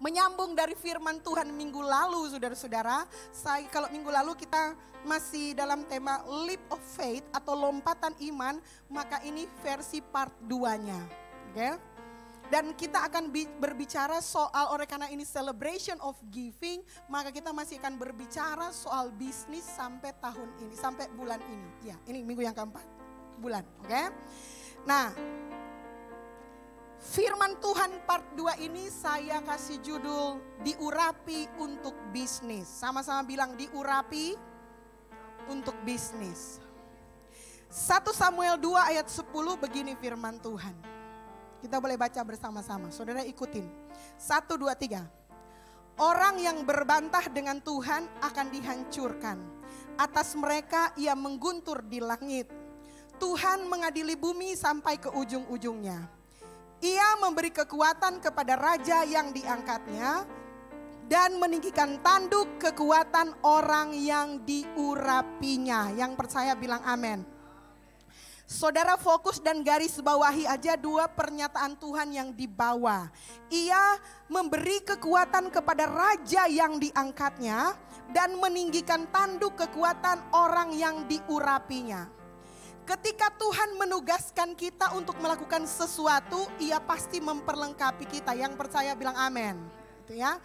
Menyambung dari firman Tuhan minggu lalu, saudara-saudara. Kalau minggu lalu kita masih dalam tema leap of faith atau lompatan iman, maka ini versi part 2-nya. Oke? Dan kita akan berbicara soal, oleh karena ini celebration of giving, maka kita masih akan berbicara soal bisnis sampai tahun ini, sampai bulan ini. Ya, ini minggu yang keempat, bulan. Oke? Nah, firman Tuhan part 2 ini saya kasih judul diurapi untuk bisnis. Sama-sama bilang diurapi untuk bisnis. 1 Samuel 2 ayat 10 begini firman Tuhan. Kita boleh baca bersama-sama, saudara ikutin. 1, 2, 3. Orang yang berbantah dengan Tuhan akan dihancurkan. Atas mereka ia mengguntur di langit. Tuhan mengadili bumi sampai ke ujung-ujungnya. Ia memberi kekuatan kepada raja yang diangkatnya dan meninggikan tanduk kekuatan orang yang diurapinya. Yang percaya bilang amin. Saudara fokus dan garis bawahi aja 2 pernyataan Tuhan yang dibawa. Ia memberi kekuatan kepada raja yang diangkatnya dan meninggikan tanduk kekuatan orang yang diurapinya. Ketika Tuhan menugaskan kita untuk melakukan sesuatu, ia pasti memperlengkapi kita. Yang percaya bilang amin. Gitu ya.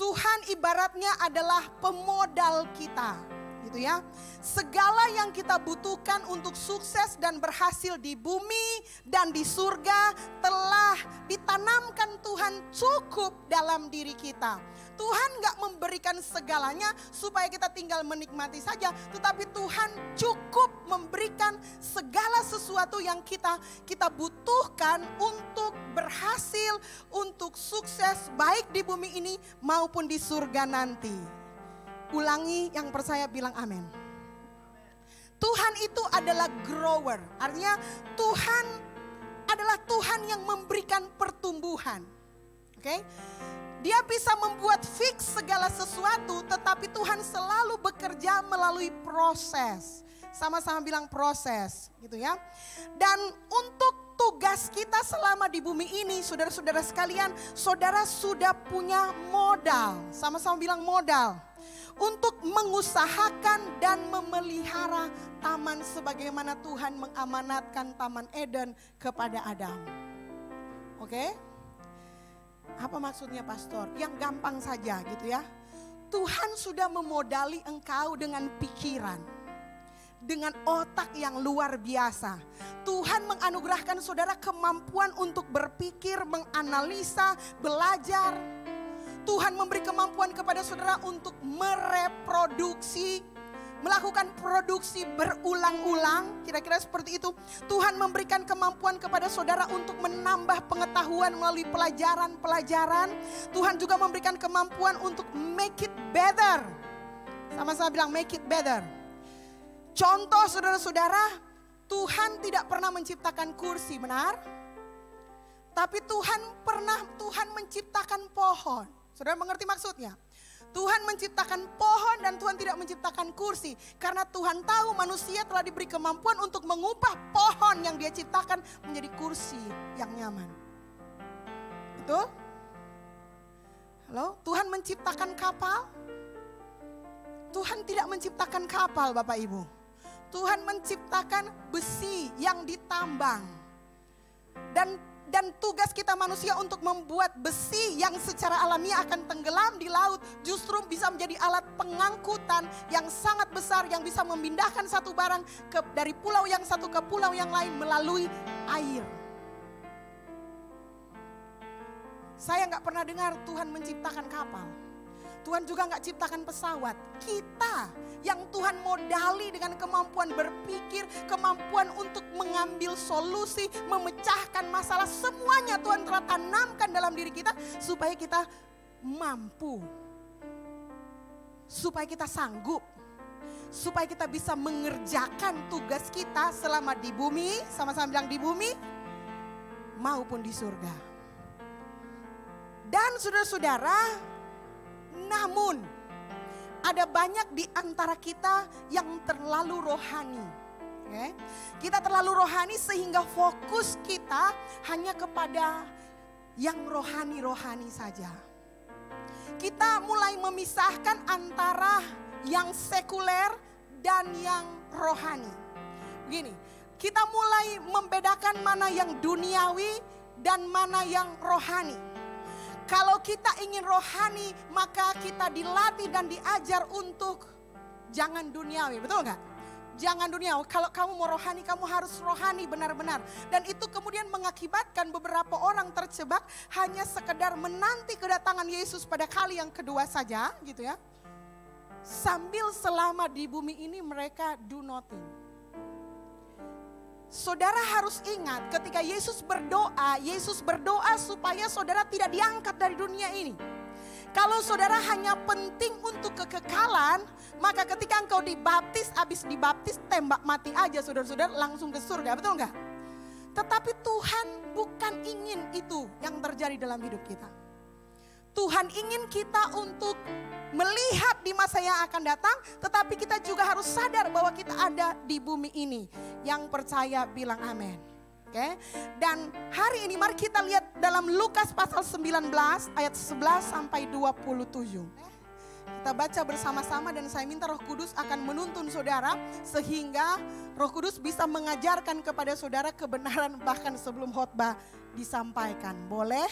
Tuhan ibaratnya adalah pemodal kita. Gitu ya. Segala yang kita butuhkan untuk sukses dan berhasil di bumi dan di surga telah ditanamkan Tuhan cukup dalam diri kita. Tuhan gak memberikan segalanya supaya kita tinggal menikmati saja. Tetapi Tuhan cukup memberikan segala sesuatu yang kita butuhkan untuk berhasil, untuk sukses baik di bumi ini maupun di surga nanti. Ulangi, yang percaya bilang amin. Tuhan itu adalah grower. Artinya Tuhan adalah Tuhan yang memberikan pertumbuhan. Oke? Dia bisa membuat fix segala sesuatu, tetapi Tuhan selalu bekerja melalui proses. Sama-sama bilang proses, gitu ya. Dan untuk tugas kita selama di bumi ini, saudara-saudara sekalian, saudara sudah punya modal. Sama-sama bilang modal. Untuk mengusahakan dan memelihara taman sebagaimana Tuhan mengamanatkan Taman Eden kepada Adam. Oke? Apa maksudnya pastor? Yang gampang saja gitu ya. Tuhan sudah memodali engkau dengan pikiran. Dengan otak yang luar biasa. Tuhan menganugerahkan saudara kemampuan untuk berpikir, menganalisa, belajar. Tuhan memberi kemampuan kepada saudara untuk mereproduksi, melakukan produksi berulang-ulang, kira-kira seperti itu. Tuhan memberikan kemampuan kepada saudara untuk menambah pengetahuan melalui pelajaran-pelajaran. Tuhan juga memberikan kemampuan untuk make it better. Sama-sama bilang make it better. Contoh saudara-saudara, Tuhan tidak pernah menciptakan kursi, benar? Tapi Tuhan menciptakan pohon. Saudara mengerti maksudnya? Tuhan menciptakan pohon dan Tuhan tidak menciptakan kursi. Karena Tuhan tahu manusia telah diberi kemampuan untuk mengubah pohon yang dia ciptakan menjadi kursi yang nyaman. Betul? Halo? Tuhan menciptakan kapal? Tuhan tidak menciptakan kapal Bapak Ibu. Tuhan menciptakan besi yang ditambang. Dan tugas kita manusia untuk membuat besi yang secara alamiah akan tenggelam di laut justru bisa menjadi alat pengangkutan yang sangat besar yang bisa memindahkan satu barang dari pulau yang satu ke pulau yang lain melalui air. Saya nggak pernah dengar Tuhan menciptakan kapal. Tuhan juga nggak ciptakan pesawat. Kita yang Tuhan modali dengan kemampuan berpikir, kemampuan untuk mengambil solusi, memecahkan masalah, semuanya Tuhan telah tanamkan dalam diri kita supaya kita mampu, supaya kita sanggup, supaya kita bisa mengerjakan tugas kita selama di bumi, sama-sama bilang di bumi maupun di surga. Dan saudara-saudara, namun ada banyak di antara kita yang terlalu rohani. Okay? Kita terlalu rohani sehingga fokus kita hanya kepada yang rohani-rohani saja. Kita mulai memisahkan antara yang sekuler dan yang rohani. Begini, kita mulai membedakan mana yang duniawi dan mana yang rohani. Kalau kita ingin rohani, maka kita dilatih dan diajar untuk jangan duniawi, betul nggak? Jangan duniawi. Kalau kamu mau rohani, kamu harus rohani benar-benar. Dan itu kemudian mengakibatkan beberapa orang terjebak hanya sekedar menanti kedatangan Yesus pada kali yang kedua saja, gitu ya. Sambil selama di bumi ini mereka do nothing. Saudara harus ingat ketika Yesus berdoa supaya saudara tidak diangkat dari dunia ini. Kalau saudara hanya penting untuk kekekalan, maka ketika engkau dibaptis, habis dibaptis tembak mati aja saudara-saudara, langsung ke surga, betul enggak? Tetapi Tuhan bukan ingin itu yang terjadi dalam hidup kita. Tuhan ingin kita untuk melihat di masa yang akan datang, tetapi kita juga harus sadar bahwa kita ada di bumi ini. Yang percaya bilang amin. Oke. Dan hari ini mari kita lihat dalam Lukas pasal 19 ayat 11 sampai 27. Kita baca bersama-sama dan saya minta Roh Kudus akan menuntun saudara sehingga Roh Kudus bisa mengajarkan kepada saudara kebenaran bahkan sebelum khotbah disampaikan. Boleh?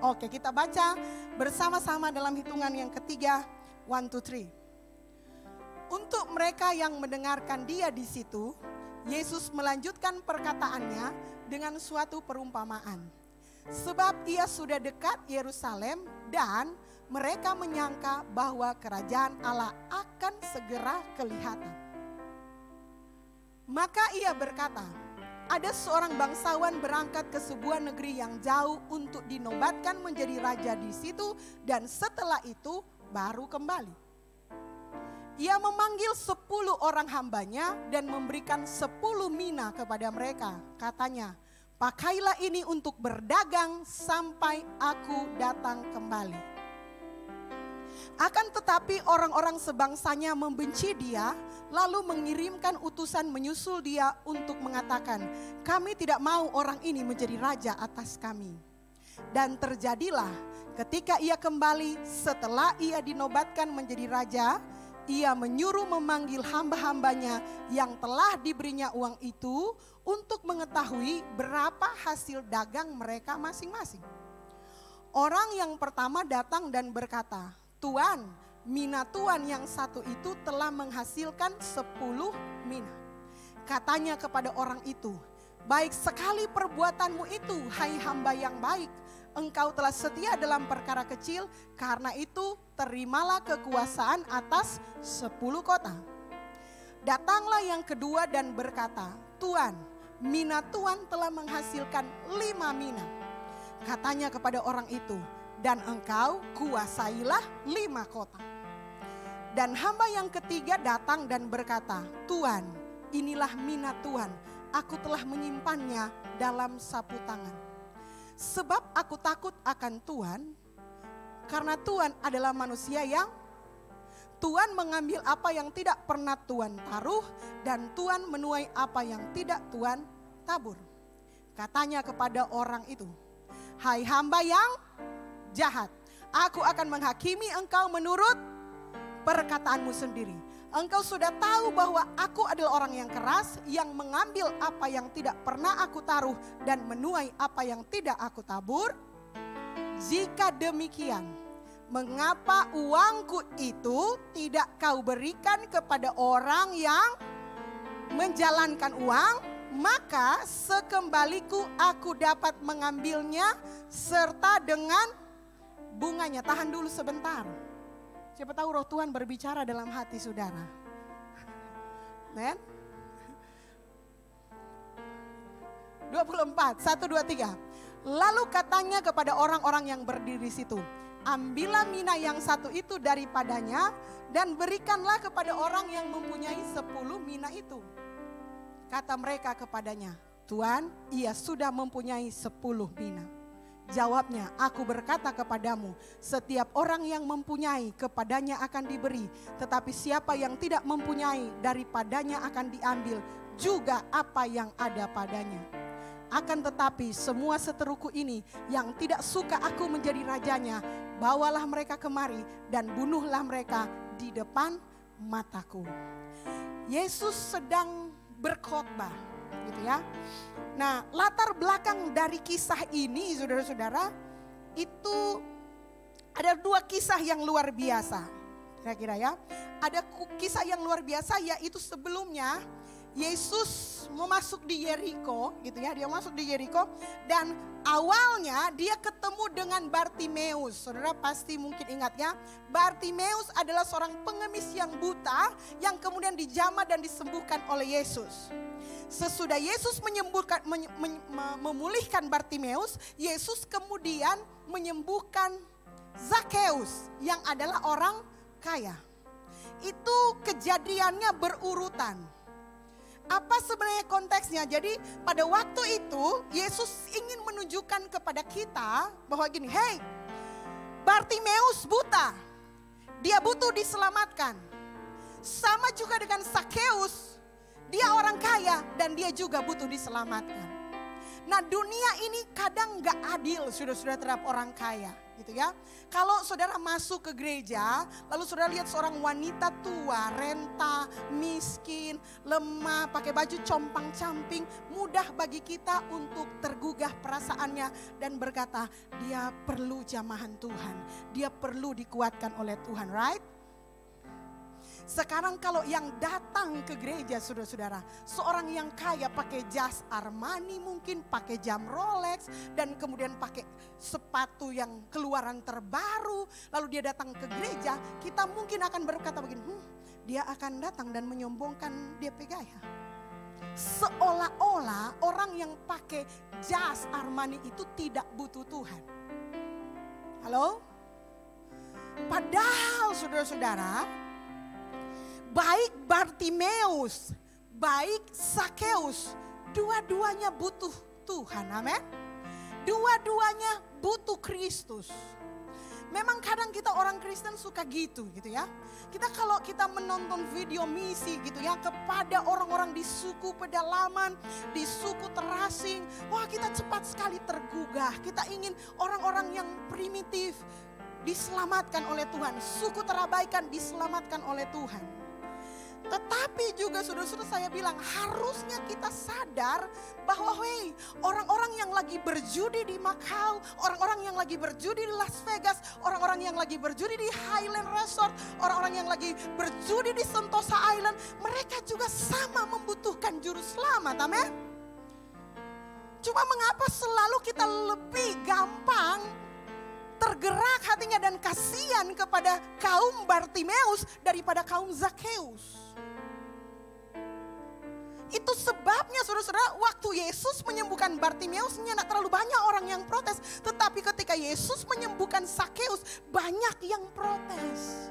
Oke, kita baca bersama-sama dalam hitungan yang ketiga. 1, 2, 3. Untuk mereka yang mendengarkan dia di situ, Yesus melanjutkan perkataannya dengan suatu perumpamaan. Sebab ia sudah dekat Yerusalem dan mereka menyangka bahwa kerajaan Allah akan segera kelihatan. Maka ia berkata, ada seorang bangsawan berangkat ke sebuah negeri yang jauh untuk dinobatkan menjadi raja di situ dan setelah itu baru kembali. Ia memanggil 10 orang hambanya dan memberikan 10 mina kepada mereka. Katanya, pakailah ini untuk berdagang sampai aku datang kembali. Akan tetapi orang-orang sebangsanya membenci dia, lalu mengirimkan utusan menyusul dia untuk mengatakan, kami tidak mau orang ini menjadi raja atas kami. Dan terjadilah ketika ia kembali setelah ia dinobatkan menjadi raja, ia menyuruh memanggil hamba-hambanya yang telah diberinya uang itu untuk mengetahui berapa hasil dagang mereka masing-masing. Orang yang pertama datang dan berkata, Tuan, mina Tuan yang satu itu telah menghasilkan 10 mina. Katanya kepada orang itu, baik sekali perbuatanmu itu, hai hamba yang baik. Engkau telah setia dalam perkara kecil, karena itu terimalah kekuasaan atas 10 kota. Datanglah yang kedua dan berkata, Tuan, mina Tuan telah menghasilkan 5 mina. Katanya kepada orang itu, dan engkau kuasailah 5 kota. Dan hamba yang ketiga datang dan berkata, Tuan, inilah mina Tuan, aku telah menyimpannya dalam sapu tangan. Sebab aku takut akan Tuhan, karena Tuhan adalah manusia yang Tuhan mengambil apa yang tidak pernah Tuhan taruh, dan Tuhan menuai apa yang tidak Tuhan tabur. Katanya kepada orang itu, hai hamba yang jahat, aku akan menghakimi engkau menurut perkataanmu sendiri. Engkau sudah tahu bahwa aku adalah orang yang keras, yang mengambil apa yang tidak pernah aku taruh dan menuai apa yang tidak aku tabur. Jika demikian, mengapa uangku itu tidak kau berikan kepada orang yang menjalankan uang? Maka sekembaliku aku dapat mengambilnya serta dengan bunganya. Tahan dulu sebentar. Siapa tahu roh Tuhan berbicara dalam hati saudara. Men? 24, 1, 2, 3. Lalu katanya kepada orang-orang yang berdiri situ, ambillah mina yang satu itu daripadanya dan berikanlah kepada orang yang mempunyai 10 mina itu. Kata mereka kepadanya, Tuan, ia sudah mempunyai 10 mina. Jawabnya, aku berkata kepadamu, setiap orang yang mempunyai kepadanya akan diberi, tetapi siapa yang tidak mempunyai daripadanya akan diambil juga apa yang ada padanya. Akan tetapi semua seteruku ini yang tidak suka aku menjadi rajanya, bawalah mereka kemari dan bunuhlah mereka di depan mataku. Yesus sedang berkhotbah, gitu ya. Nah, latar belakang dari kisah ini, saudara-saudara, itu ada dua kisah yang luar biasa. Kira-kira ya, ada kisah yang luar biasa, yaitu sebelumnya Yesus mau masuk di Yeriko, gitu ya. Dia masuk di Yeriko dan awalnya dia ketemu dengan Bartimeus. Saudara pasti mungkin ingatnya, Bartimeus adalah seorang pengemis yang buta yang kemudian dijamah dan disembuhkan oleh Yesus. Sesudah Yesus memulihkan Bartimeus, Yesus kemudian menyembuhkan Zakeus yang adalah orang kaya. Itu kejadiannya berurutan. Apa sebenarnya konteksnya? Jadi pada waktu itu Yesus ingin menunjukkan kepada kita bahwa gini, hey, Bartimeus buta, dia butuh diselamatkan. Sama juga dengan Zakeus, dia orang kaya dan dia juga butuh diselamatkan. Nah, dunia ini kadang gak adil, saudara-saudara, terhadap orang kaya, gitu ya. Kalau saudara masuk ke gereja, lalu saudara lihat seorang wanita tua, renta, miskin, lemah, pakai baju compang-camping, mudah bagi kita untuk tergugah perasaannya dan berkata, dia perlu jamahan Tuhan, dia perlu dikuatkan oleh Tuhan, right? Sekarang kalau yang datang ke gereja, saudara-saudara, seorang yang kaya pakai jas Armani, mungkin pakai jam Rolex, dan kemudian pakai sepatu yang keluaran terbaru, lalu dia datang ke gereja, kita mungkin akan berkata begini, dia akan datang dan menyombongkan DP gaya. Seolah-olah orang yang pakai jas Armani itu tidak butuh Tuhan. Halo? Padahal saudara-saudara, baik Bartimeus, baik Zakeus, dua-duanya butuh Tuhan, amin. Dua-duanya butuh Kristus. Memang kadang kita orang Kristen suka gitu ya. Kalau kita menonton video misi gitu ya, kepada orang-orang di suku pedalaman, di suku terasing, wah kita cepat sekali tergugah. Kita ingin orang-orang yang primitif diselamatkan oleh Tuhan, suku terabaikan diselamatkan oleh Tuhan. Tetapi juga saudara-saudara, saya bilang harusnya kita sadar bahwa orang-orang yang lagi berjudi di Macau, orang-orang yang lagi berjudi di Las Vegas, orang-orang yang lagi berjudi di Highland Resort, orang-orang yang lagi berjudi di Sentosa Island, mereka juga sama membutuhkan juru selamat, amin. Cuma mengapa selalu kita lebih gampang tergerak hatinya dan kasihan kepada kaum Bartimeus daripada kaum Zakeus? Itu sebabnya saudara-saudara, waktu Yesus menyembuhkan Bartimeus, tidak terlalu banyak orang yang protes. Tetapi ketika Yesus menyembuhkan Zakeus, banyak yang protes.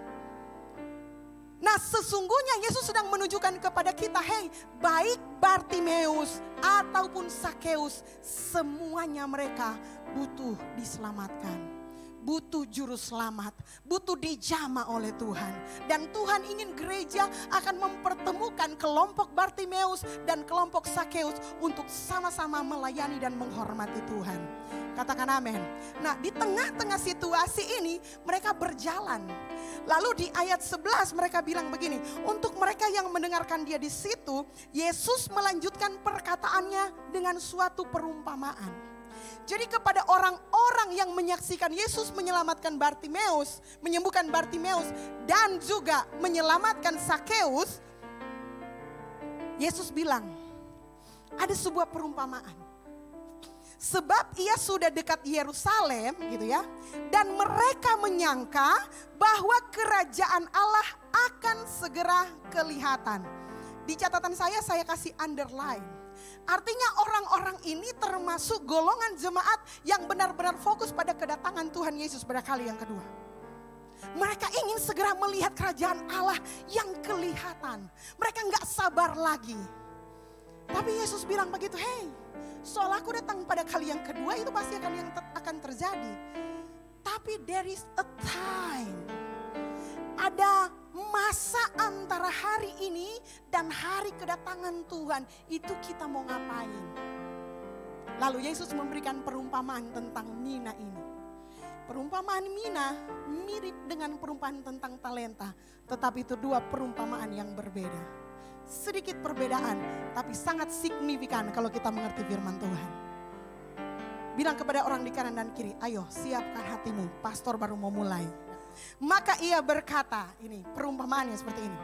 Nah, sesungguhnya Yesus sedang menunjukkan kepada kita, hey, baik Bartimeus ataupun Zakeus, semuanya mereka butuh diselamatkan. Butuh juru selamat, butuh dijamah oleh Tuhan. Dan Tuhan ingin gereja akan mempertemukan kelompok Bartimeus dan kelompok Zakeus untuk sama-sama melayani dan menghormati Tuhan. Katakan amin. Nah, di tengah-tengah situasi ini mereka berjalan. Lalu di ayat 11 mereka bilang begini, untuk mereka yang mendengarkan dia di situ, Yesus melanjutkan perkataannya dengan suatu perumpamaan. Jadi kepada orang-orang yang menyaksikan Yesus menyelamatkan Bartimeus, menyembuhkan Bartimeus, dan juga menyelamatkan Zakeus, Yesus bilang, ada sebuah perumpamaan. Sebab ia sudah dekat Yerusalem, gitu ya, dan mereka menyangka bahwa kerajaan Allah akan segera kelihatan. Di catatan saya kasih underline. Artinya orang-orang ini termasuk golongan jemaat yang benar-benar fokus pada kedatangan Tuhan Yesus pada kali yang kedua. Mereka ingin segera melihat kerajaan Allah yang kelihatan. Mereka nggak sabar lagi. Tapi Yesus bilang begitu, hey, soal aku datang pada kali yang kedua itu pasti akan terjadi. Tapi there is a time. Ada masa antara hari ini dan hari kedatangan Tuhan, itu kita mau ngapain? Lalu Yesus memberikan perumpamaan tentang mina ini. Perumpamaan Mina mirip dengan perumpamaan tentang talenta, tetapi itu dua perumpamaan yang berbeda. Sedikit perbedaan, tapi sangat signifikan kalau kita mengerti firman Tuhan. Bilang kepada orang di kanan dan kiri, ayo siapkan hatimu, pastor baru mau mulai. Maka ia berkata, ini perumpamaannya seperti ini.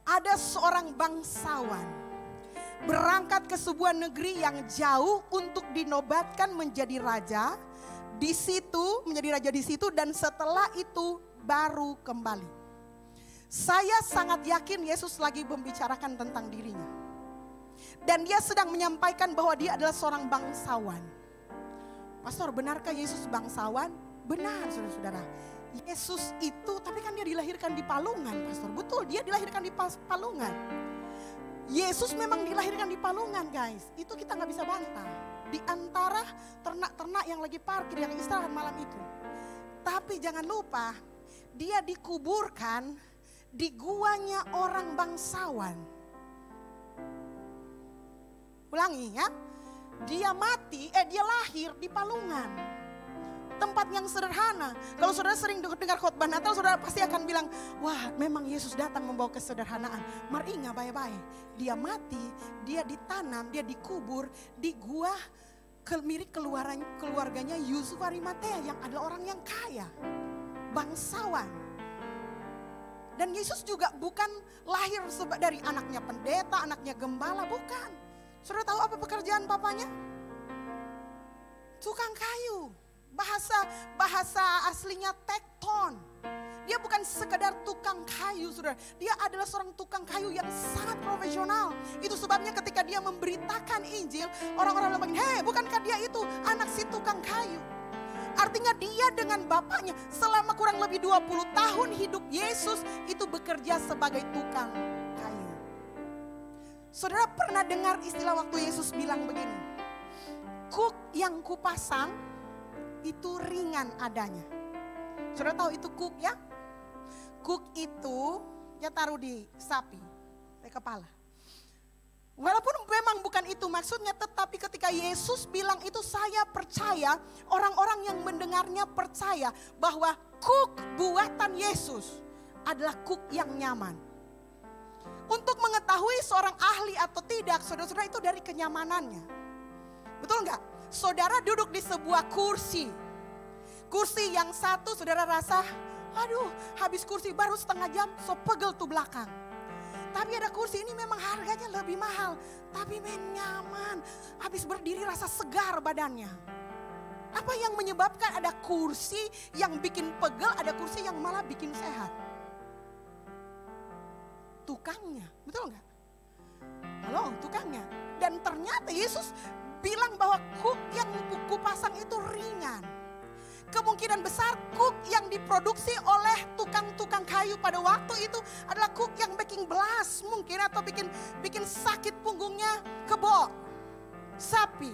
Ada seorang bangsawan berangkat ke sebuah negeri yang jauh untuk dinobatkan menjadi raja. Di situ, menjadi raja di situ, dan setelah itu baru kembali. Saya sangat yakin Yesus lagi membicarakan tentang dirinya. Dan dia sedang menyampaikan bahwa dia adalah seorang bangsawan. Pastor, benarkah Yesus bangsawan? Benar, saudara-saudara. Yesus itu, tapi kan dia dilahirkan di palungan, pastor. Betul, dia dilahirkan di palungan. Yesus memang dilahirkan di palungan, guys. Itu kita gak bisa bantah. Di antara ternak-ternak yang lagi parkir, yang istirahat malam itu. Tapi jangan lupa, dia dikuburkan di guanya orang bangsawan. Ulangi ya. Dia mati, dia lahir di palungan. Tempat yang sederhana. Kalau saudara sering dengar khotbah Natal, saudara pasti akan bilang, wah memang Yesus datang membawa kesederhanaan. Mari ingat baik-baik. Dia mati, dia ditanam, dia dikubur di gua mirip keluarganya Yusuf Arimatea yang adalah orang yang kaya. Bangsawan. Dan Yesus juga bukan lahir dari anaknya pendeta, anaknya gembala, bukan. Saudara tahu apa pekerjaan papanya? Tukang kayu. Bahasa aslinya tekton. Dia bukan sekedar tukang kayu, saudara. Dia adalah seorang tukang kayu yang sangat profesional. Itu sebabnya ketika dia memberitakan Injil, orang-orang bilang, hei bukankah dia itu anak si tukang kayu? Artinya dia dengan bapaknya selama kurang lebih 20 tahun hidup Yesus itu bekerja sebagai tukang kayu. Saudara pernah dengar istilah waktu Yesus bilang begini, kuk yang kupasang itu ringan adanya. Saudara tahu itu kuk ya? Kuk itu ya taruh di sapi, di kepala. Walaupun memang bukan itu maksudnya, tetapi ketika Yesus bilang itu, saya percaya orang-orang yang mendengarnya percaya bahwa kuk buatan Yesus adalah kuk yang nyaman. Untuk mengetahui seorang ahli atau tidak, saudara-saudara, itu dari kenyamanannya. Betul enggak? Saudara duduk di sebuah kursi. Kursi yang satu saudara rasa, aduh habis kursi baru setengah jam, so pegel tuh belakang. Tapi ada kursi ini memang harganya lebih mahal, tapi nyaman. Habis berdiri rasa segar badannya. Apa yang menyebabkan ada kursi yang bikin pegel, ada kursi yang malah bikin sehat? Tukangnya, betul enggak? Halo, tukangnya. Dan ternyata Yesus bilang bahwa kuk yang kupasang itu ringan. Kemungkinan besar kuk yang diproduksi oleh tukang-tukang kayu pada waktu itu adalah kuk yang bikin belas mungkin, atau bikin sakit punggungnya kebo, sapi.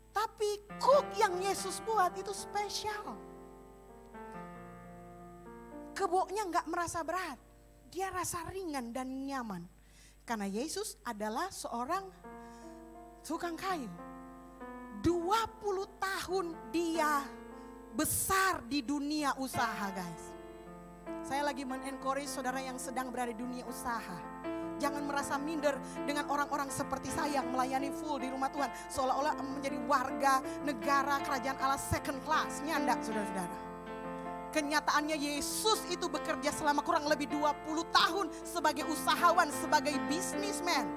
Tapi kuk yang Yesus buat itu spesial. Keboknya gak merasa berat, dia rasa ringan dan nyaman. Karena Yesus adalah seorang tukang kayu. 20 tahun dia besar di dunia usaha, guys. Saya lagi men-encourage saudara yang sedang berada di dunia usaha. Jangan merasa minder dengan orang-orang seperti saya yang melayani full di rumah Tuhan. Seolah-olah menjadi warga negara kerajaan Allah second class. Nyanda, saudara-saudara. Kenyataannya Yesus itu bekerja selama kurang lebih 20 tahun sebagai usahawan, sebagai businessman.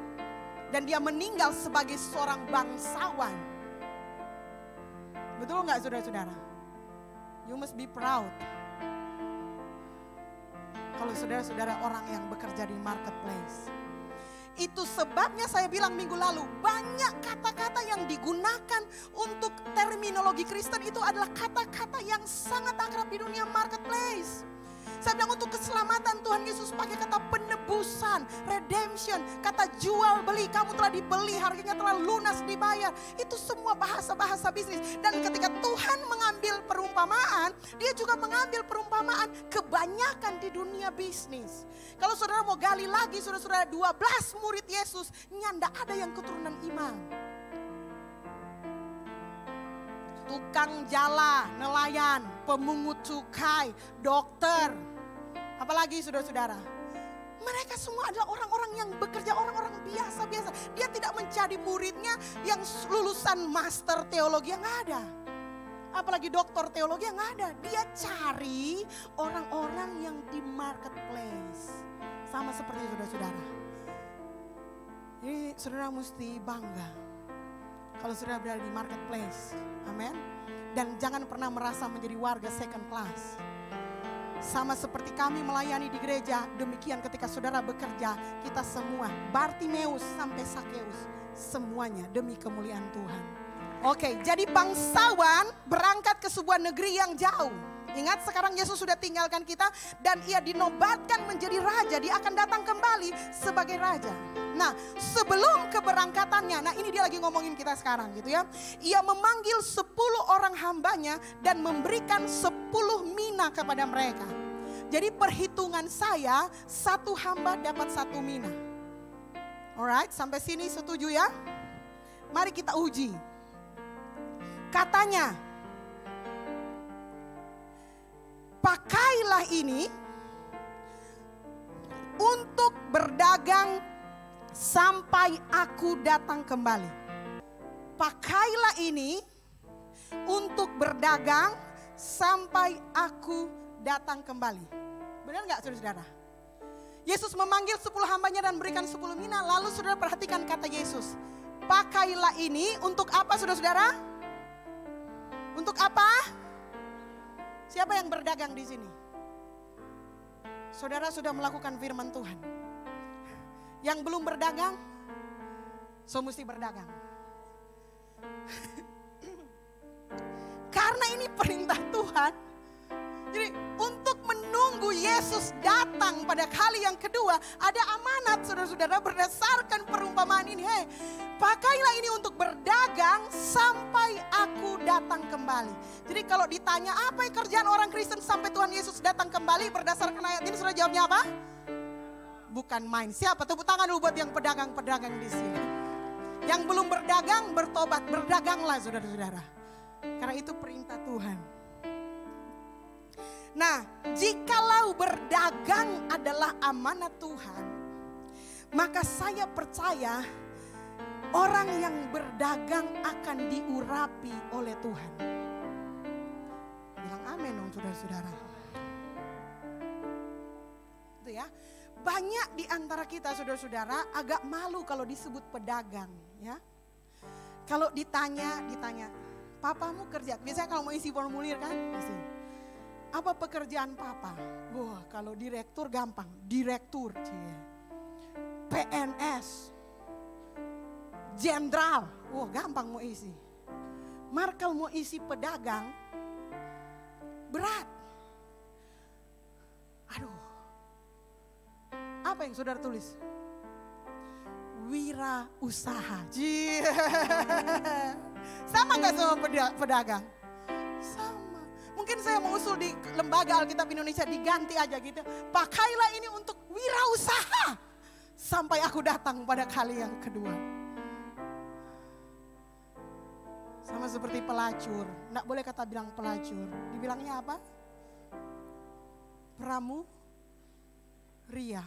Dan dia meninggal sebagai seorang bangsawan. Betul nggak saudara-saudara? You must be proud. Kalau saudara-saudara orang yang bekerja di marketplace. Itu sebabnya saya bilang minggu lalu, banyak kata-kata yang digunakan untuk terminologi Kristen itu adalah kata-kata yang sangat akrab di dunia marketplace. Saya bilang untuk keselamatan Tuhan Yesus pakai kata penebusan, redemption, kata jual beli, kamu telah dibeli, harganya telah lunas dibayar. Itu semua bahasa-bahasa bisnis. Dan ketika Tuhan mengambil perumpamaan, dia juga mengambil perumpamaan kebanyakan di dunia bisnis. Kalau saudara mau gali lagi, saudara-saudara 12 murid Yesus, nyanda ada yang keturunan imam. tukang jala, nelayan, pemungut cukai, dokter. Apalagi saudara-saudara. Mereka semua adalah orang-orang yang bekerja, orang-orang biasa-biasa. Dia tidak mencari muridnya yang lulusan master teologi, yang nggak ada. Apalagi doktor teologi, yang nggak ada. Dia cari orang-orang yang di marketplace. Sama seperti saudara-saudara. Jadi saudara mesti bangga kalau saudara berada di marketplace. Amin. Dan jangan pernah merasa menjadi warga second class. Sama seperti kami melayani di gereja, demikian ketika saudara bekerja, kita semua, Bartimeus sampai Sakeus, semuanya demi kemuliaan Tuhan. Oke, jadi bangsawan berangkat ke sebuah negeri yang jauh. Ingat, sekarang Yesus sudah tinggalkan kita dan ia dinobatkan menjadi raja. Dia akan datang kembali sebagai raja. Nah, sebelum keberangkatannya, nah ini dia lagi ngomongin kita sekarang gitu ya. Ia memanggil 10 orang hambanya dan memberikan 10 mina kepada mereka. Jadi perhitungan saya, 1 hamba dapat 1 mina. Alright, sampai sini setuju ya? Mari kita uji. Katanya, pakailah ini untuk berdagang sampai aku datang kembali. Pakailah ini untuk berdagang sampai aku datang kembali. Benar nggak saudara-saudara? Yesus memanggil 10 hambanya dan berikan 10 mina. Lalu saudara perhatikan kata Yesus. Pakailah ini untuk apa saudara-saudara? Untuk apa? Siapa yang berdagang di sini? Saudara sudah melakukan firman Tuhan. Yang belum berdagang, so mesti berdagang. Karena ini perintah Tuhan. Jadi untuk menunggu Yesus datang pada kali yang kedua, ada amanat saudara-saudara berdasarkan perumpamaan ini. Hei, pakailah ini untuk berdagang sampai aku datang kembali. Jadi kalau ditanya apa kerjaan orang Kristen sampai Tuhan Yesus datang kembali, berdasarkan ayat ini saudara jawabnya apa? Bukan main. Siapa? Tepuk tangan dulu buat yang pedagang-pedagang di sini. Yang belum berdagang, bertobat, berdaganglah saudara-saudara. Karena itu perintah Tuhan. Nah, jikalau berdagang adalah amanat Tuhan, maka saya percaya orang yang berdagang akan diurapi oleh Tuhan. Bilang amin dong saudara-saudara. Itu ya. Banyak di antara kita saudara-saudara agak malu kalau disebut pedagang ya. Kalau ditanya, papamu kerja. Biasanya kalau mau isi formulir kan, apa pekerjaan papa? Wah, kalau direktur gampang, direktur. PNS, jenderal, wah gampang mau isi. Markel mau isi pedagang, berat. Aduh, apa yang saudara tulis? Wira usaha. Sama gak sama pedagang? Sama. Mungkin saya mau usul di lembaga Alkitab Indonesia diganti aja gitu. Pakailah ini untuk wirausaha sampai aku datang pada kali yang kedua. Sama seperti pelacur. Nggak boleh kata bilang pelacur. Dibilangnya apa? Ria.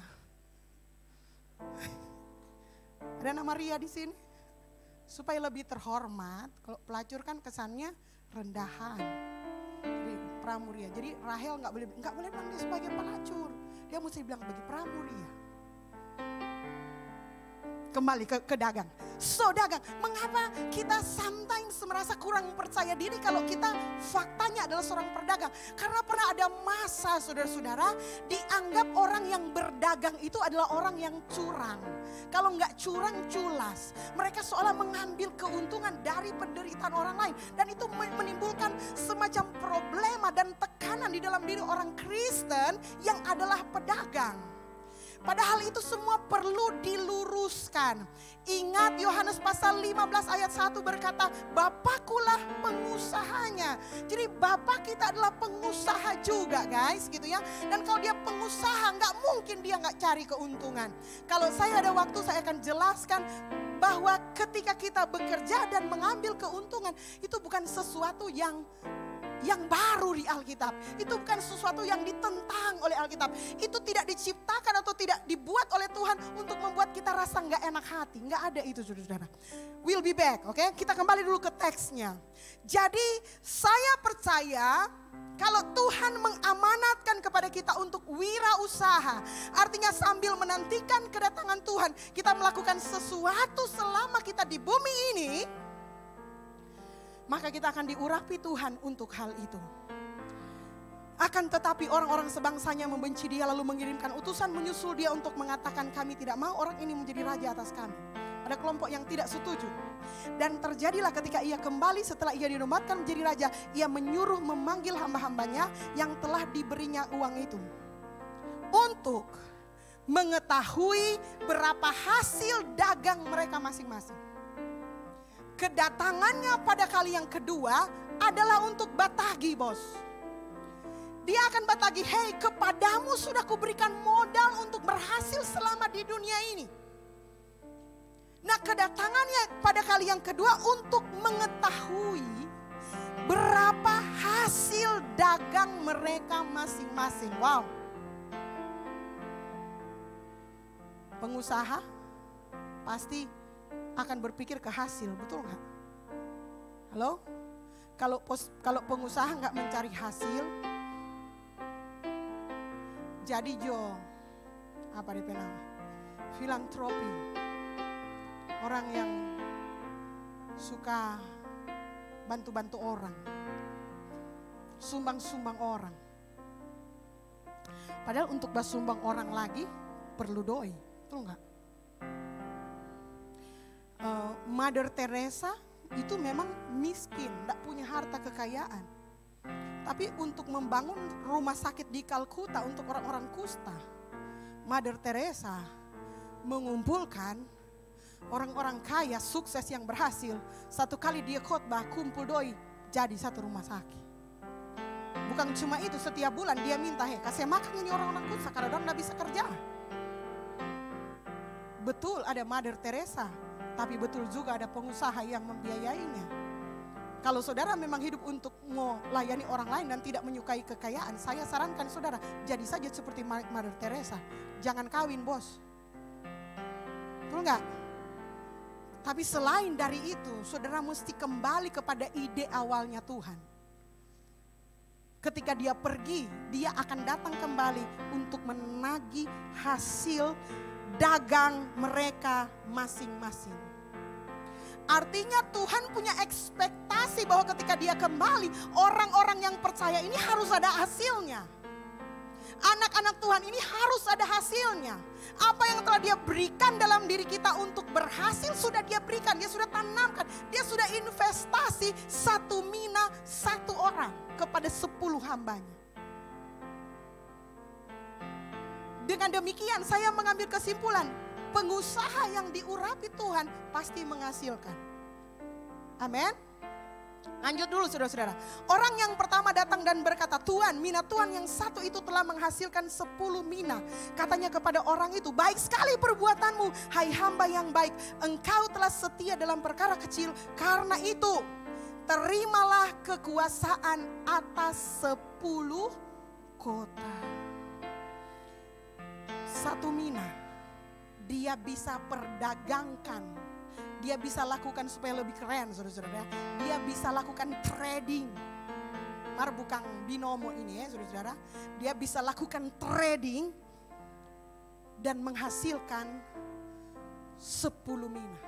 Ada nama Ria di sini? Supaya lebih terhormat. Kalau pelacur kan kesannya rendahan. Jadi pramuria. Jadi Rahel nggak boleh bilang dia sebagai pelacur. Dia mesti bilang bagi pramuria. Kembali ke dagang. So dagang, mengapa kita sometimes merasa kurang percaya diri kalau kita faktanya adalah seorang pedagang? Karena pernah ada masa saudara-saudara dianggap orang yang berdagang itu adalah orang yang curang. Kalau nggak curang culas. Mereka seolah mengambil keuntungan dari penderitaan orang lain. Dan itu menimbulkan semacam problema dan tekanan di dalam diri orang Kristen yang adalah pedagang. Padahal itu semua perlu diluruskan. Ingat Yohanes pasal 15 ayat 1 berkata, Bapakkulah pengusahanya. Jadi Bapak kita adalah pengusaha juga guys gitu ya. Dan kalau dia pengusaha nggak mungkin dia nggak cari keuntungan. Kalau saya ada waktu saya akan jelaskan bahwa ketika kita bekerja dan mengambil keuntungan, itu bukan sesuatu yang baru di Alkitab. Itu bukan sesuatu yang ditentang oleh Alkitab. Itu tidak diciptakan atau tidak dibuat oleh Tuhan untuk membuat kita rasa nggak enak hati. Nggak ada itu, saudara-saudara. We'll be back, oke? Kita kembali dulu ke teksnya. Jadi saya percaya kalau Tuhan mengamanatkan kepada kita untuk wirausaha, artinya sambil menantikan kedatangan Tuhan, kita melakukan sesuatu selama kita di bumi ini, maka kita akan diurapi Tuhan untuk hal itu. Akan tetapi orang-orang sebangsanya membenci dia lalu mengirimkan utusan menyusul dia untuk mengatakan, kami tidak mau orang ini menjadi raja atas kami. Ada kelompok yang tidak setuju. Dan terjadilah ketika ia kembali setelah ia dinobatkan menjadi raja, ia menyuruh memanggil hamba-hambanya yang telah diberinya uang itu, untuk mengetahui berapa hasil dagang mereka masing-masing. Kedatangannya pada kali yang kedua adalah untuk batagi, bos. Dia akan batagi, hei, kepadamu sudah kuberikan modal untuk berhasil selama di dunia ini. Nah, kedatangannya pada kali yang kedua untuk mengetahui berapa hasil dagang mereka masing-masing. Wow. Pengusaha pasti akan berpikir ke hasil, betul nggak? Halo? Kalau pengusaha nggak mencari hasil, jadi apa dipenang? Filantropi. Orang yang suka bantu-bantu orang, sumbang-sumbang orang. Padahal untuk basumbang orang lagi perlu doi, betul nggak? Mother Teresa itu memang miskin, tidak punya harta kekayaan. Tapi untuk membangun rumah sakit di Kalkuta untuk orang-orang kusta, Mother Teresa mengumpulkan orang-orang kaya, sukses yang berhasil. Satu kali dia khotbah, kumpul doi, jadi satu rumah sakit. Bukan cuma itu, setiap bulan dia minta, kasih makan ini orang-orang kusta karena orang gak bisa kerja. Betul ada Mother Teresa, tapi betul juga ada pengusaha yang membiayainya. Kalau saudara memang hidup untuk melayani orang lain dan tidak menyukai kekayaan, saya sarankan saudara, jadi saja seperti Mother Teresa. Jangan kawin, bos. Betul gak? Tapi selain dari itu, saudara mesti kembali kepada ide awalnya Tuhan. Ketika dia pergi, dia akan datang kembali untuk menagih hasil dagang mereka masing-masing. Artinya Tuhan punya ekspektasi bahwa ketika dia kembali, orang-orang yang percaya ini harus ada hasilnya. Anak-anak Tuhan ini harus ada hasilnya. Apa yang telah dia berikan dalam diri kita untuk berhasil sudah dia berikan, dia sudah tanamkan, dia sudah investasi 1 mina 1 orang kepada 10 hambanya. Dengan demikian saya mengambil kesimpulan, pengusaha yang diurapi Tuhan pasti menghasilkan. Amin. Lanjut dulu saudara-saudara. Orang yang pertama datang dan berkata, Tuhan, mina Tuhan yang satu itu telah menghasilkan 10 mina. Katanya kepada orang itu, baik sekali perbuatanmu, hai hamba yang baik. Engkau telah setia dalam perkara kecil, karena itu terimalah kekuasaan atas 10 kota. 1 mina, dia bisa perdagangkan. Dia bisa lakukan supaya lebih keren, saudara-saudara. Dia bisa lakukan trading. Bukan binomo ini ya, saudara-saudara. Dia bisa lakukan trading dan menghasilkan 10 mina.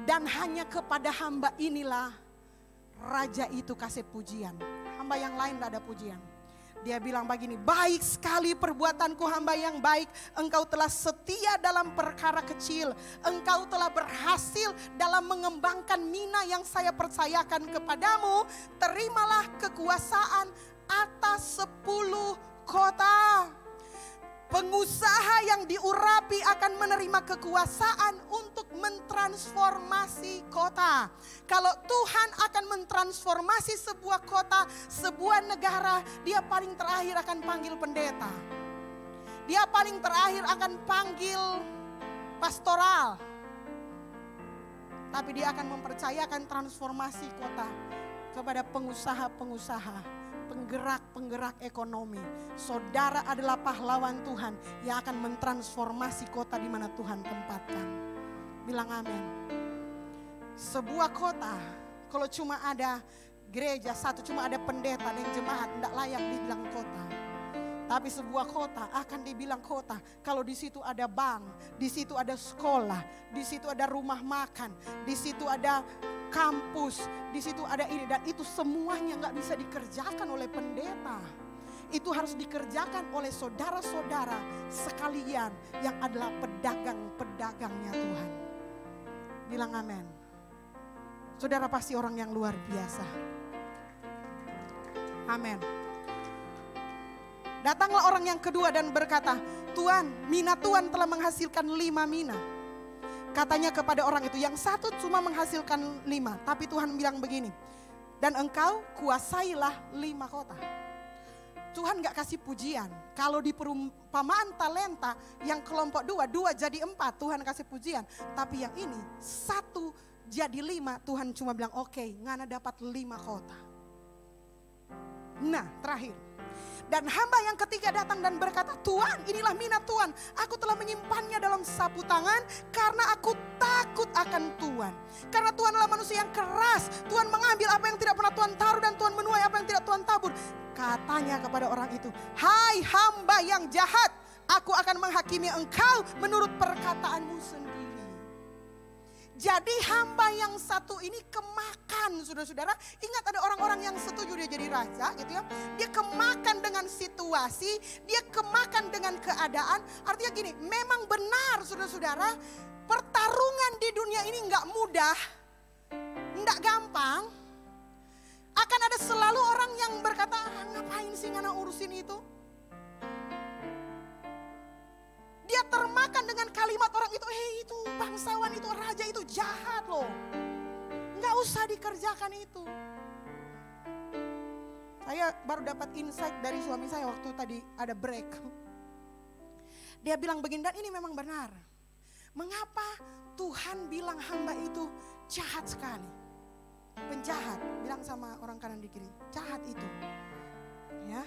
Dan hanya kepada hamba inilah raja itu kasih pujian. Hamba yang lain tidak ada pujian. Dia bilang begini, baik sekali perbuatanku hamba yang baik. Engkau telah setia dalam perkara kecil. Engkau telah berhasil dalam mengembangkan mina yang saya percayakan kepadamu. Terimalah kekuasaan atas 10 kota. Pengusaha yang diurapi akan menerima kekuasaan untuk mentransformasi kota. Kalau Tuhan akan mentransformasi sebuah kota, sebuah negara, dia paling terakhir akan panggil pendeta. Dia paling terakhir akan panggil pastoral. Tapi dia akan mempercayakan transformasi kota kepada pengusaha-pengusaha, penggerak-penggerak ekonomi. Saudara adalah pahlawan Tuhan yang akan mentransformasi kota di mana Tuhan tempatkan. Bilang amin. Sebuah kota, kalau cuma ada gereja satu, cuma ada pendeta dan jemaat, tidak layak dibilang kota. Tapi sebuah kota akan dibilang kota kalau di situ ada bank, di situ ada sekolah, di situ ada rumah makan, di situ ada kampus, di situ ada ini, dan itu semuanya nggak bisa dikerjakan oleh pendeta. Itu harus dikerjakan oleh saudara-saudara sekalian yang adalah pedagang-pedagangnya Tuhan. Bilang amin. Saudara pasti orang yang luar biasa. Amin. Datanglah orang yang kedua dan berkata, Tuan, mina Tuan telah menghasilkan 5 mina. Katanya kepada orang itu, yang satu cuma menghasilkan 5. Tapi Tuhan bilang begini, dan engkau kuasailah 5 kota. Tuhan gak kasih pujian. Kalau di perumpamaan talenta yang kelompok 2 jadi 4, Tuhan kasih pujian. Tapi yang ini 1 jadi 5, Tuhan cuma bilang oke, ngana dapat 5 kota. Nah terakhir. Dan hamba yang ketiga datang dan berkata, Tuan, inilah mina Tuan. Aku telah menyimpannya dalam sapu tangan karena aku takut akan Tuan. Karena Tuhan adalah manusia yang keras. Tuhan mengambil apa yang tidak pernah Tuhan taruh dan Tuhan menuai apa yang tidak Tuhan tabur. Katanya kepada orang itu, hai hamba yang jahat, aku akan menghakimi engkau menurut perkataanmu sendiri. Jadi hamba yang satu ini kemakan, saudara-saudara. Ingat ada orang-orang yang setuju dia jadi raja gitu ya. Dia kemakan dengan situasi, dia kemakan dengan keadaan. Artinya gini, memang benar saudara-saudara, pertarungan di dunia ini nggak mudah, nggak gampang. Akan ada selalu orang yang berkata, ngapain sih ngana urusin itu? Dia termakan dengan kalimat orang itu, itu bangsawan itu, raja itu jahat loh. Nggak usah dikerjakan itu. Saya baru dapat insight dari suami saya waktu tadi ada break. Dia bilang begini, dan ini memang benar. Mengapa Tuhan bilang hamba itu jahat sekali? Penjahat, bilang sama orang kanan di kiri, jahat itu. Ya.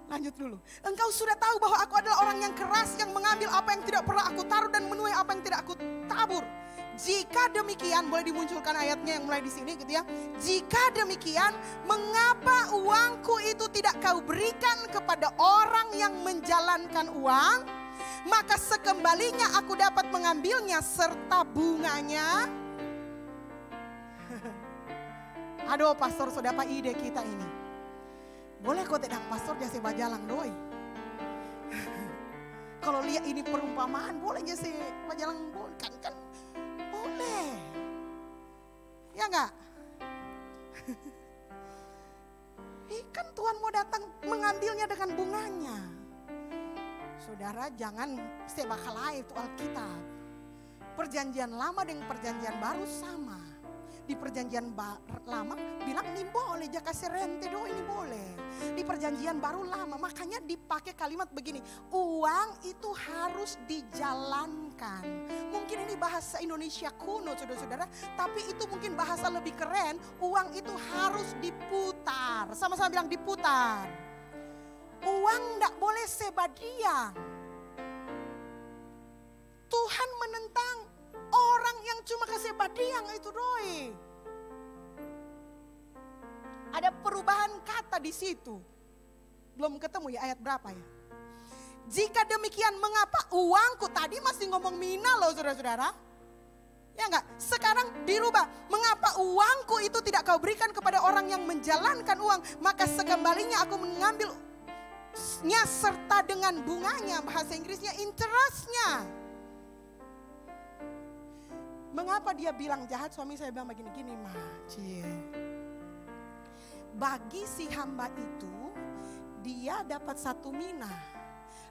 Lanjut dulu. Engkau sudah tahu bahwa aku adalah orang yang keras, yang mengambil apa yang tidak pernah aku taruh dan menuai apa yang tidak aku tabur. Jika demikian, boleh dimunculkan ayatnya yang mulai di sini gitu ya. Jika demikian, mengapa uangku itu tidak kau berikan kepada orang yang menjalankan uang? Maka sekembalinya aku dapat mengambilnya serta bunganya. Aduh pastor, sudah apa ide kita ini? Boleh kok tidak pastor jasa bajalang doi. Kalau lihat ini perumpamaan boleh jasa bajalang kan boleh. Ya enggak? Kan Tuhan mau datang mengambilnya dengan bunganya. Saudara jangan sebakalai itu Alkitab. Perjanjian lama dengan perjanjian baru sama. Di perjanjian lama bilang ini boleh, jaka serente do ini boleh. Di perjanjian baru lama, makanya dipakai kalimat begini, uang itu harus dijalankan. Mungkin ini bahasa Indonesia kuno saudara-saudara, tapi itu mungkin bahasa lebih keren, uang itu harus diputar. Sama-sama bilang diputar. Uang enggak boleh sebadiang. Tuhan menentang orang yang cuma kasih badiang itu doi. Ada perubahan kata di situ. Belum ketemu ya ayat berapa ya. Jika demikian mengapa uangku, tadi masih ngomong mina loh saudara-saudara. Ya enggak? Sekarang dirubah. Mengapa uangku itu tidak kau berikan kepada orang yang menjalankan uang. Maka sekembalinya aku mengambilnya serta dengan bunganya. Bahasa Inggrisnya interestnya. Mengapa dia bilang jahat? Suami saya bilang begini-gini, bagi si hamba itu, dia dapat 1 mina.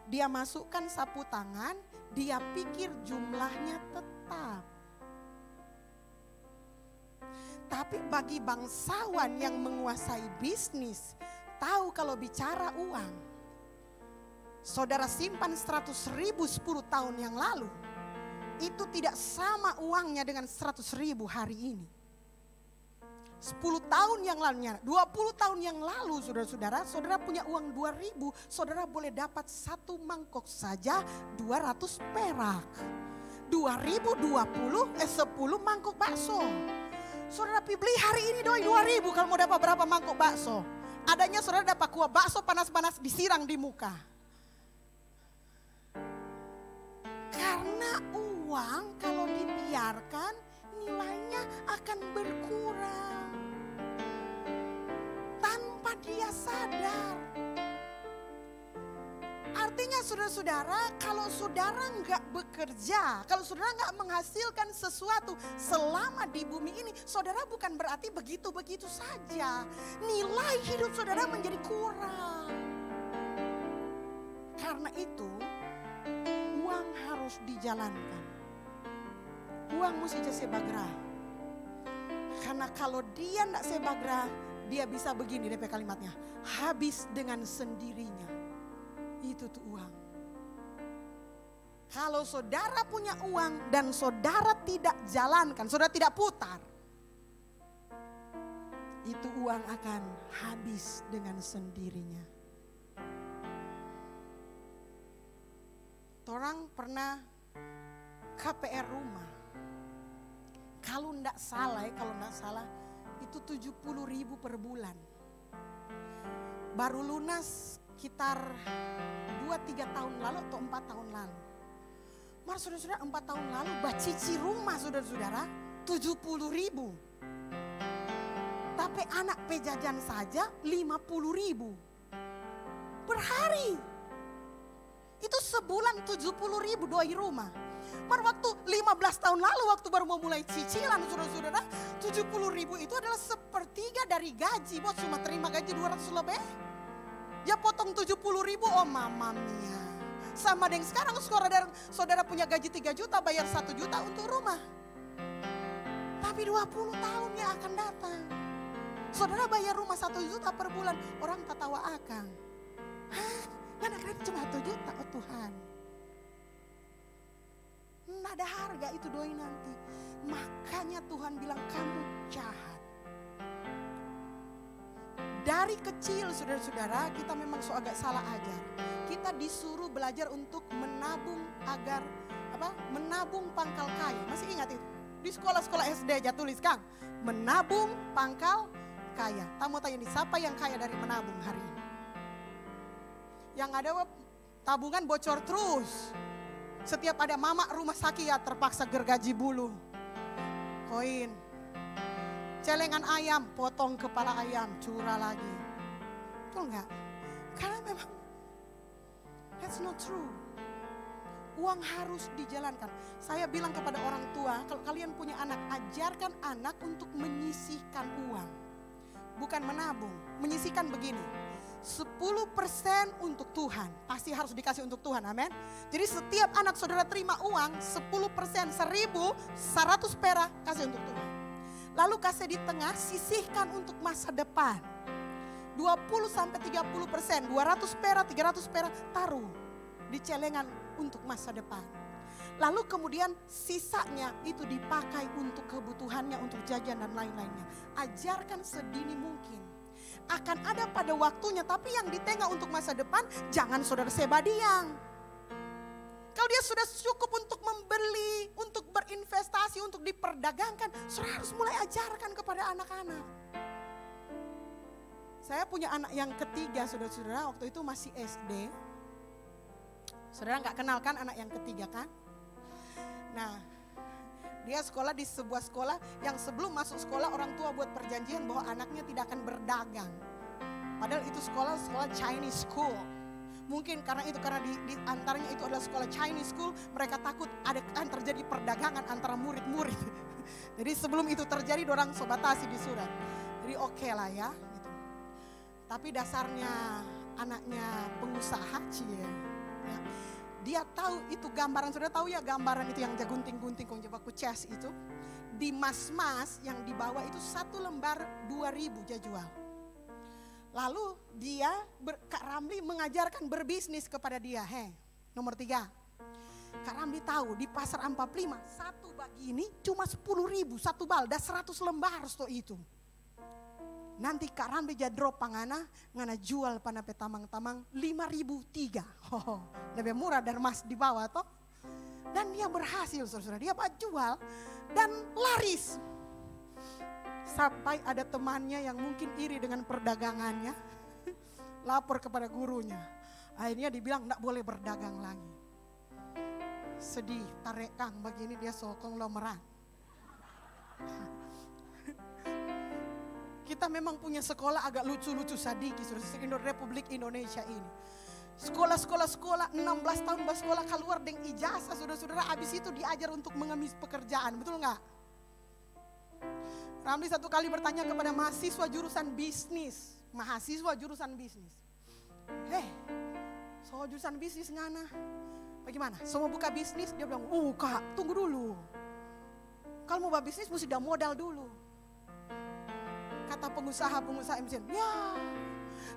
Dia masukkan sapu tangan, dia pikir jumlahnya tetap. Tapi bagi bangsawan yang menguasai bisnis, tahu kalau bicara uang, saudara simpan 100.000 10 tahun yang lalu, itu tidak sama uangnya dengan 100.000 hari ini. 10 tahun yang lalu, 20 tahun yang lalu saudara-saudara, saudara punya uang 2.000, saudara boleh dapat 1 mangkok saja 200 perak. 2020, 10 mangkok bakso. Saudara beli hari ini doi 2.000 kalau mau dapat berapa mangkok bakso. Adanya saudara dapat kuah bakso panas-panas disiram di muka. Karena uang kalau dibiarkan nilainya akan berkurang tanpa dia sadar. Artinya saudara-saudara, kalau saudara nggak bekerja, kalau saudara nggak menghasilkan sesuatu selama di bumi ini, saudara bukan berarti begitu-begitu saja. Nilai hidup saudara menjadi kurang. Karena itu, uang harus dijalankan. Uang mesti jadi sebagra. Karena kalau dia tidak sebagra, dia bisa begini DP kalimatnya. Habis dengan sendirinya. Itu tuh uang. Kalau saudara punya uang dan saudara tidak jalankan, saudara tidak putar, itu uang akan habis dengan sendirinya. Orang pernah KPR rumah. Kalau enggak salah, itu 70.000 per bulan. Baru lunas sekitar 2-3 tahun lalu atau 4 tahun lalu. Mar saudara-saudara 4 tahun lalu bacici rumah saudara-saudara 70.000. Tapi anak pejajan saja 50.000 per hari. Itu sebulan 70.000 doi rumah. Mar waktu 15 tahun lalu waktu baru mau mulai cicilan saudara-saudara, 70.000 itu adalah sepertiga dari gaji. Bos cuma terima gaji 200 lebih. Ya potong 70.000, oh mama mia. Sama dengan sekarang saudara punya gaji 3 juta, bayar 1 juta untuk rumah. Tapi 20 tahun yang akan datang, saudara bayar rumah 1 juta per bulan, orang tertawa akang. Hah? Karena kredit cuma 1 juta, oh Tuhan. Nggak ada harga itu doi nanti. Makanya Tuhan bilang kamu jahat. Dari kecil saudara-saudara kita memang agak salah ajar. Kita disuruh belajar untuk menabung agar menabung pangkal kaya. Masih ingat itu? Di sekolah-sekolah SD aja tulis Kang, menabung pangkal kaya. Tamu tanya nih, siapa yang kaya dari menabung hari ini? Yang ada tabungan bocor terus. Setiap ada mama rumah sakit ya terpaksa gergaji bulu. Koin. Celengan ayam, potong kepala ayam, curah lagi. Betul enggak? Karena memang that's not true. Uang harus dijalankan. Saya bilang kepada orang tua, kalau kalian punya anak, ajarkan anak untuk menyisihkan uang. Bukan menabung, menyisihkan begini. 10% untuk Tuhan, pasti harus dikasih untuk Tuhan, amin. Jadi setiap anak saudara terima uang, 10%, 1.100 perak kasih untuk Tuhan. Lalu kasih di tengah, sisihkan untuk masa depan. 20-30%, 200 perak, 300 perak, taruh di celengan untuk masa depan. Lalu kemudian sisanya itu dipakai untuk kebutuhannya, untuk jajan dan lain-lainnya. Ajarkan sedini mungkin. Akan ada pada waktunya, tapi yang di tengah untuk masa depan, jangan saudara sebadiang. Kalau dia sudah cukup untuk membeli, untuk berinvestasi, untuk diperdagangkan, saudara harus mulai ajarkan kepada anak-anak. Saya punya anak yang ketiga, saudara-saudara, waktu itu masih SD. Saudara nggak kenal kan anak yang ketiga kan? Nah, dia sekolah di sebuah sekolah yang sebelum masuk sekolah orang tua buat perjanjian bahwa anaknya tidak akan berdagang. Padahal itu sekolah Chinese school. Mungkin karena di antaranya itu adalah sekolah Chinese school, mereka takut akan terjadi perdagangan antara murid-murid. Jadi sebelum itu terjadi, orang sobatasi di surat. Jadi oke lah ya. Gitu. Tapi dasarnya anaknya pengusaha cie. Ya. Dia tahu itu gambaran, saudara tahu ya gambaran itu yang jagunting-gunting kong coba kuces itu. Di mas-mas yang dibawa itu 1 lembar 2.000 dia jual. Lalu Kak Ramli mengajarkan berbisnis kepada dia. Nomor 3. Kak Ramli tahu di pasar Ampap 5, satu bagi ini cuma 10.000, satu balda 100 lembar sto itu. Nanti Kak Ramli jadi drop pangana, ngana jual pana petamang-tamang 5.003. Lebih murah dari mas di bawah toh. Dan dia berhasil saudara, dia jual dan laris. Sampai ada temannya yang mungkin iri dengan perdagangannya, lapor kepada gurunya. Akhirnya dibilang enggak boleh berdagang lagi. Sedih, tarik Kang, begini dia sokong lo merah. Kita memang punya sekolah agak lucu-lucu sadiki, saudara, Republik Indonesia ini. Sekolah 16 tahun bersekolah keluar dengan ijazah, saudara-saudara, habis itu diajar untuk mengemis pekerjaan, betul enggak? Ramli satu kali bertanya kepada mahasiswa jurusan bisnis. So jurusan bisnis ngana? Bagaimana? Semua buka bisnis? Dia bilang, Kak, tunggu dulu. Kalau mau buka bisnis mesti ada modal dulu. Kata pengusaha MCN, ya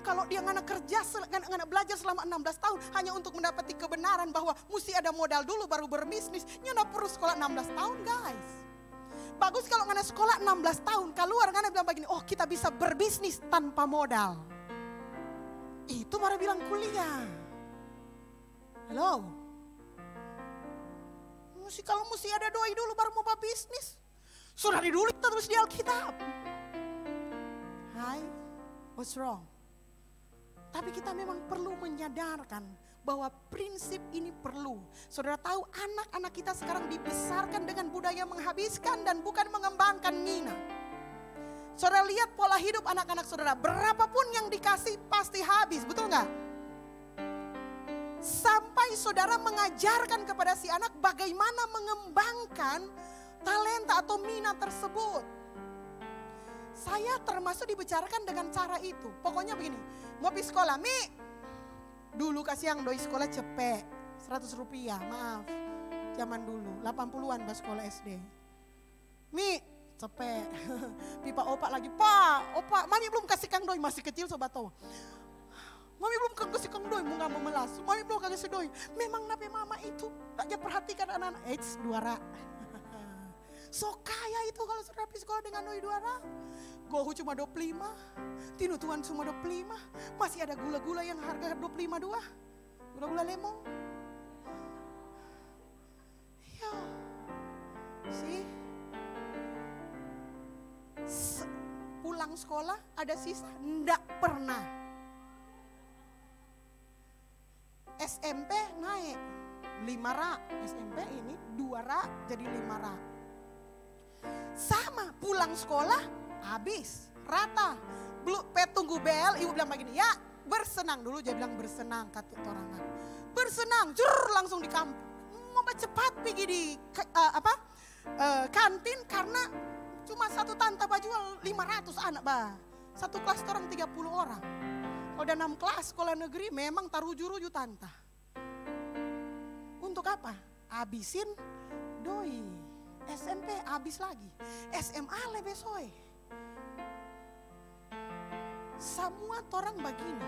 kalau dia ngana kerja, ngana belajar selama 16 tahun hanya untuk mendapati kebenaran bahwa mesti ada modal dulu baru berbisnis. Nyana perlu sekolah 16 tahun guys. Bagus kalau ngana sekolah 16 tahun, keluar ngana bilang begini, kita bisa berbisnis tanpa modal. Itu baru bilang kuliah. Halo? Kalau mesti ada doi dulu baru mau bisnis. Sudah dulu kita terus di Alkitab. Hai, what's wrong? Tapi kita memang perlu menyadarkan bahwa prinsip ini perlu. Saudara tahu anak-anak kita sekarang dibesarkan dengan budaya menghabiskan dan bukan mengembangkan mina. Saudara lihat pola hidup anak-anak saudara, berapapun yang dikasih pasti habis, betul nggak? Sampai saudara mengajarkan kepada si anak bagaimana mengembangkan talenta atau minat tersebut. Saya termasuk dibicarakan dengan cara itu. Pokoknya begini, mau pergi sekolah, Mi. Dulu kasih yang doi sekolah cepet, 100 rupiah, maaf. Zaman dulu, 80-an bahas sekolah SD. Mi, cepet. Pipa opak lagi, Pak, opak, mami belum kasih kang doi, masih kecil sobat tahu. Mami belum kasih kang doi, mau gak memelas. Mami belum kasih doi. Memang nape mama itu, tak perhatikan anak-anak. Duara. So kaya itu kalau saudara pergi sekolah dengan doi duara. Gohu cuma 25, Tinu Tuhan cuma 25. Masih ada gula-gula yang harga 25 dua. Gula-gula lemon. Ya, sih. Pulang sekolah ada sisa? Nggak pernah. SMP naik 5 rak. SMP ini 2 rak jadi 5 rak. Sama pulang sekolah habis rata. Belum tunggu bel, ibu bilang begini, ya bersenang dulu. Dia bilang bersenang, kata orangan. Bersenang, langsung di kampung. Mau cepat pergi di kantin karena cuma satu tante jual 500 anak satu kelas orang 30 orang. Kalau udah 6 kelas sekolah negeri memang taruju-ruju tante. Untuk apa? Habisin doi. SMP habis lagi. SMA lebih soy. Semua orang begini.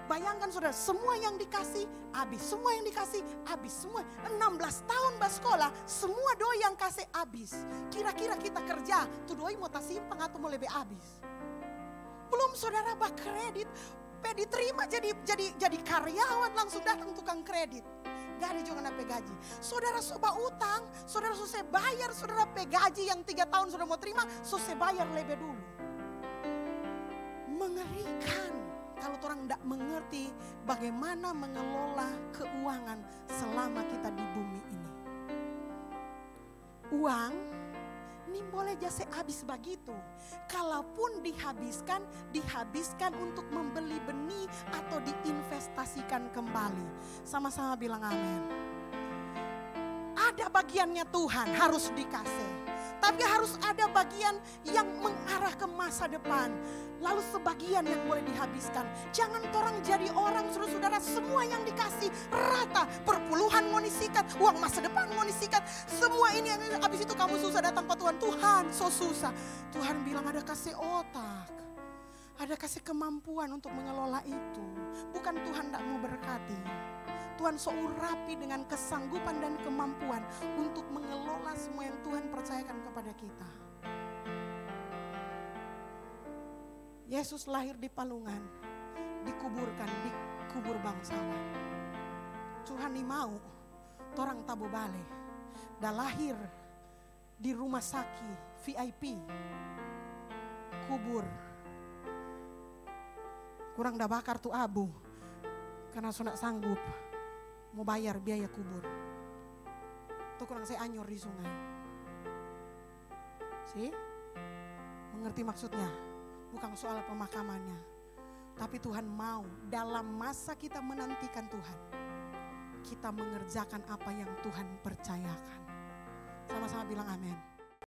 Bayangkan saudara, semua yang dikasih habis, semua yang dikasih habis, semua 16 tahun bersekolah, semua doi yang kasih habis. Kira-kira kita kerja, tuh doi mau tak simpang atau mau lebih habis. Belum saudara bak kredit, diterima jadi karyawan langsung datang tukang kredit. Gak ada juga nape gaji. Saudara soba utang, saudara selesai bayar, saudara pe gaji yang 3 tahun sudah mau terima, selesai bayar lebih dulu. Mengerikan kalau orang tidak mengerti bagaimana mengelola keuangan selama kita di bumi ini. Uang ini boleh jasa habis begitu. Kalaupun dihabiskan untuk membeli benih atau diinvestasikan kembali. Sama-sama bilang amin. Ada bagiannya Tuhan harus dikasih. Tapi harus ada bagian yang mengarah ke masa depan. Lalu sebagian yang boleh dihabiskan. Jangan orang jadi orang saudara-saudara semua yang dikasih rata. Perpuluhan mau disikat, uang masa depan mau disikat. Semua ini yang habis itu kamu susah datang ke Tuhan. Tuhan so susah. Tuhan bilang ada kasih otak. Ada kasih kemampuan untuk mengelola itu. Bukan Tuhan tidak mau berkati. Tuhan seurapi dengan kesanggupan dan kemampuan untuk mengelola semua yang Tuhan percayakan kepada kita. Yesus lahir di Palungan, dikuburkan di kubur bangsawan. Tuhan ni mau, torang tabo bale, dah lahir di rumah sakit VIP, kubur. Kurang dah bakar tu abu, karena sudah sanggup mau bayar biaya kubur. Tuh kurang saya anyor di sungai. Mengerti maksudnya? Bukan soal pemakamannya. Tapi Tuhan mau dalam masa kita menantikan Tuhan, kita mengerjakan apa yang Tuhan percayakan. Sama-sama bilang amin.